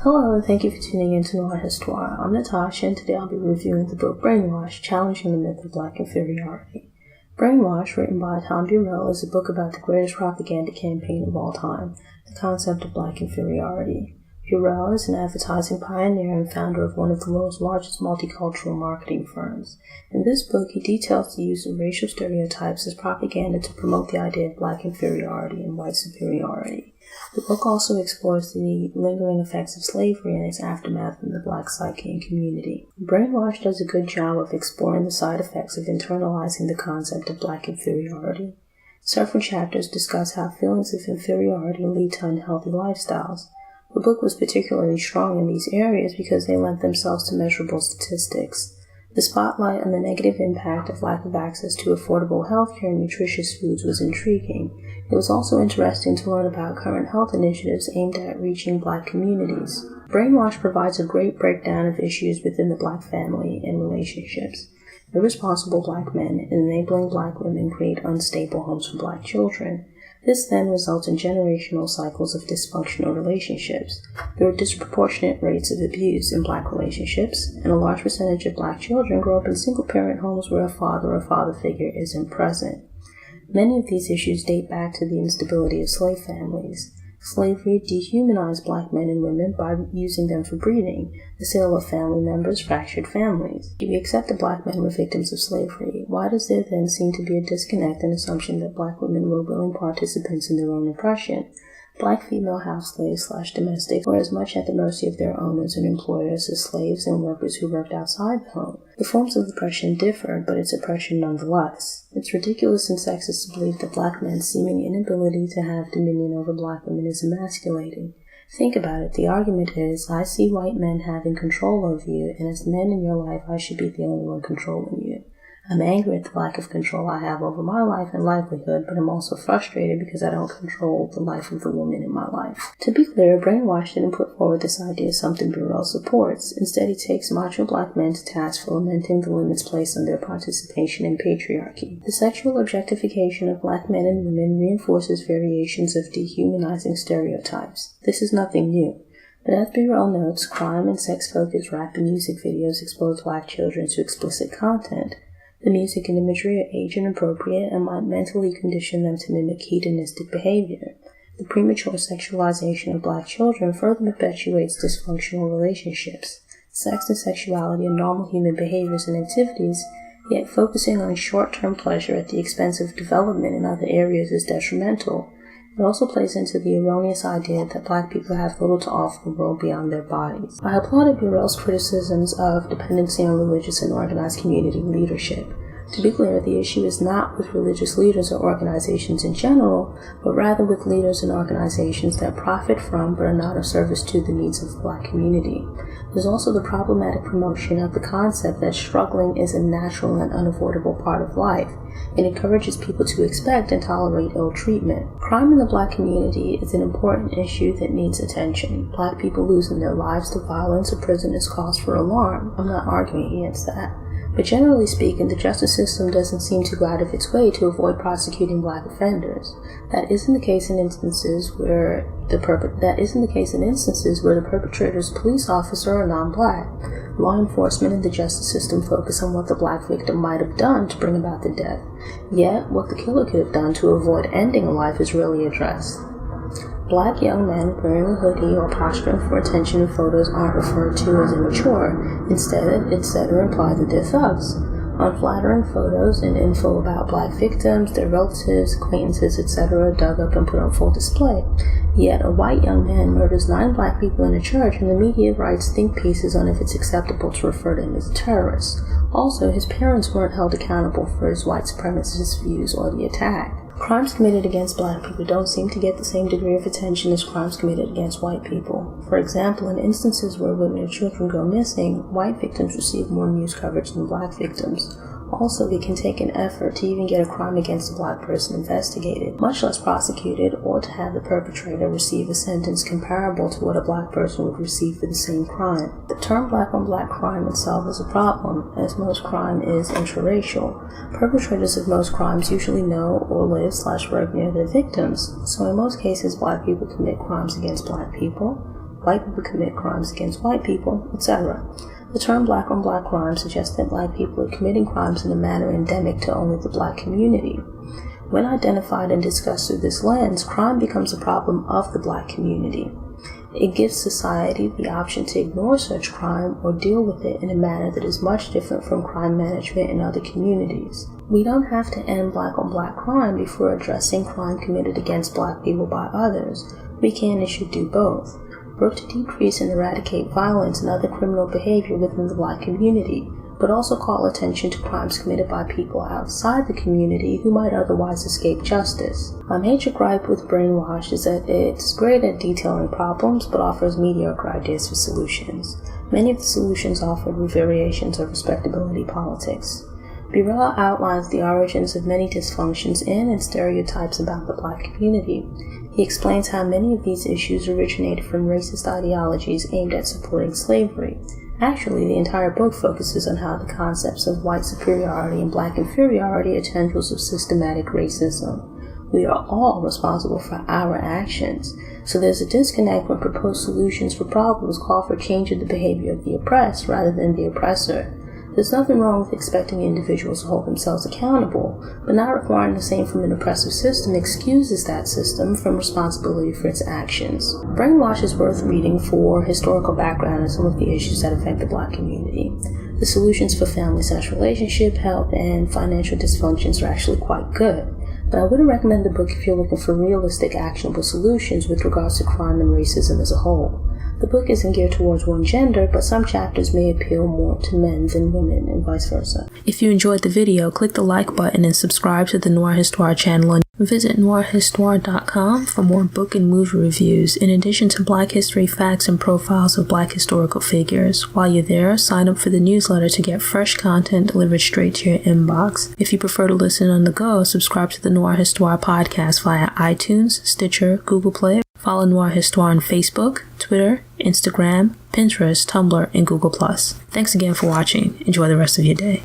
Hello and thank you for tuning in to Noire Histoir. I'm Natasha and today I'll be reviewing the book Brainwashed, Challenging the Myth of Black Inferiority. Brainwashed, written by Tom Burrell, is a book about the greatest propaganda campaign of all time, the concept of black inferiority. Burrell is an advertising pioneer and founder of one of the world's largest multicultural marketing firms. In this book, he details the use of racial stereotypes as propaganda to promote the idea of black inferiority and white superiority. The book also explores the lingering effects of slavery and its aftermath in the black psyche and community. Brainwashed does a good job of exploring the side effects of internalizing the concept of black inferiority. Several chapters discuss how feelings of inferiority lead to unhealthy lifestyles. The book was particularly strong in these areas because they lent themselves to measurable statistics. The spotlight on the negative impact of lack of access to affordable healthcare and nutritious foods was intriguing. It was also interesting to learn about current health initiatives aimed at reaching black communities. Brainwashed provides a great breakdown of issues within the black family and relationships. Irresponsible black men and enabling black women create unstable homes for black children. This then results in generational cycles of dysfunctional relationships. There are disproportionate rates of abuse in black relationships, and a large percentage of black children grow up in single-parent homes where a father or father figure isn't present. Many of these issues date back to the instability of slave families. Slavery dehumanized black men and women by using them for breeding. The sale of family members fractured families. If we accept that black men were victims of slavery, why does there then seem to be a disconnect and assumption that black women were willing participants in their own oppression? Black female house slaves/domestics were as much at the mercy of their owners and employers as slaves and workers who worked outside the home. The forms of oppression differed, but it's oppression nonetheless. It's ridiculous and sexist to believe that black men's seeming inability to have dominion over black women is emasculating. Think about it. The argument is, I see white men having control over you, and as the man in your life, I should be the only one controlling you. I'm angry at the lack of control I have over my life and livelihood, but I'm also frustrated because I don't control the life of the woman in my life. To be clear, Brainwashed didn't put forward this idea as something Burrell supports. Instead, he takes macho black men to task for lamenting the limits placed on their participation in patriarchy. The sexual objectification of black men and women reinforces variations of dehumanizing stereotypes. This is nothing new. But as Burrell notes, crime and sex-focused rap and music videos expose black children to explicit content. The music and imagery are age inappropriate and might mentally condition them to mimic hedonistic behavior. The premature sexualization of black children further perpetuates dysfunctional relationships. Sex and sexuality are normal human behaviors and activities, yet focusing on short-term pleasure at the expense of development in other areas is detrimental. It also plays into the erroneous idea that black people have little to offer the world beyond their bodies. I applauded Burrell's criticisms of dependency on religious and organized community leadership. To be clear, the issue is not with religious leaders or organizations in general, but rather with leaders and organizations that profit from but are not of service to the needs of the black community. There's also the problematic promotion of the concept that struggling is a natural and unavoidable part of life. It encourages people to expect and tolerate ill treatment. Crime in the black community is an important issue that needs attention. Black people losing their lives to violence or prison is cause for alarm. I'm not arguing against that. But generally speaking, the justice system doesn't seem to go out of its way to avoid prosecuting black offenders. That isn't the case in instances where the perpetrator's police officer or non-black. Law enforcement and the justice system focus on what the black victim might have done to bring about the death. Yet, what the killer could have done to avoid ending a life is rarely addressed. Black young men wearing a hoodie or posturing for attention in photos aren't referred to as immature. Instead, it's said or implied that they're thugs. Unflattering photos and info about black victims, their relatives, acquaintances, etc. dug up and put on full display. Yet, a white young man murders 9 black people in a church and the media writes think pieces on if it's acceptable to refer to him as a terrorist. Also, his parents weren't held accountable for his white supremacist views or the attack. Crimes committed against black people don't seem to get the same degree of attention as crimes committed against white people. For example, in instances where women and children go missing, white victims receive more news coverage than black victims. Also, it can take an effort to even get a crime against a black person investigated, much less prosecuted, or to have the perpetrator receive a sentence comparable to what a black person would receive for the same crime. The term black-on-black crime itself is a problem, as most crime is intraracial. Perpetrators of most crimes usually know or live/work near their victims, so in most cases black people commit crimes against black people, white people commit crimes against white people, etc. The term black-on-black crime suggests that black people are committing crimes in a manner endemic to only the black community. When identified and discussed through this lens, crime becomes a problem of the black community. It gives society the option to ignore such crime or deal with it in a manner that is much different from crime management in other communities. We don't have to end black-on-black crime before addressing crime committed against black people by others. We can and should do both. Work to decrease and eradicate violence and other criminal behavior within the black community, but also call attention to crimes committed by people outside the community who might otherwise escape justice. My major gripe with Brainwashed is that it's great at detailing problems, but offers mediocre ideas for solutions. Many of the solutions offered were variations of respectability politics. Burrell outlines the origins of many dysfunctions in and stereotypes about the black community. He explains how many of these issues originated from racist ideologies aimed at supporting slavery. Actually, the entire book focuses on how the concepts of white superiority and black inferiority are tendrils of systematic racism. We are all responsible for our actions, so there's a disconnect when proposed solutions for problems call for change of the behavior of the oppressed rather than the oppressor. There's nothing wrong with expecting individuals to hold themselves accountable, but not requiring the same from an oppressive system excuses that system from responsibility for its actions. Brainwashed is worth reading for historical background on some of the issues that affect the black community. The solutions for family-sex relationship, health, and financial dysfunctions are actually quite good, but I wouldn't recommend the book if you're looking for realistic, actionable solutions with regards to crime and racism as a whole. The book isn't geared towards one gender, but some chapters may appeal more to men than women, and vice versa. If you enjoyed the video, click the like button and subscribe to the Noire Histoir channel, and visit noirehistoir.com for more book and movie reviews, in addition to Black history facts and profiles of Black historical figures. While you're there, sign up for the newsletter to get fresh content delivered straight to your inbox. If you prefer to listen on the go, subscribe to the Noire Histoir podcast via iTunes, Stitcher, Google Play. Follow Noire Histoir on Facebook, Twitter, Instagram, Pinterest, Tumblr, and Google+. Thanks again for watching. Enjoy the rest of your day.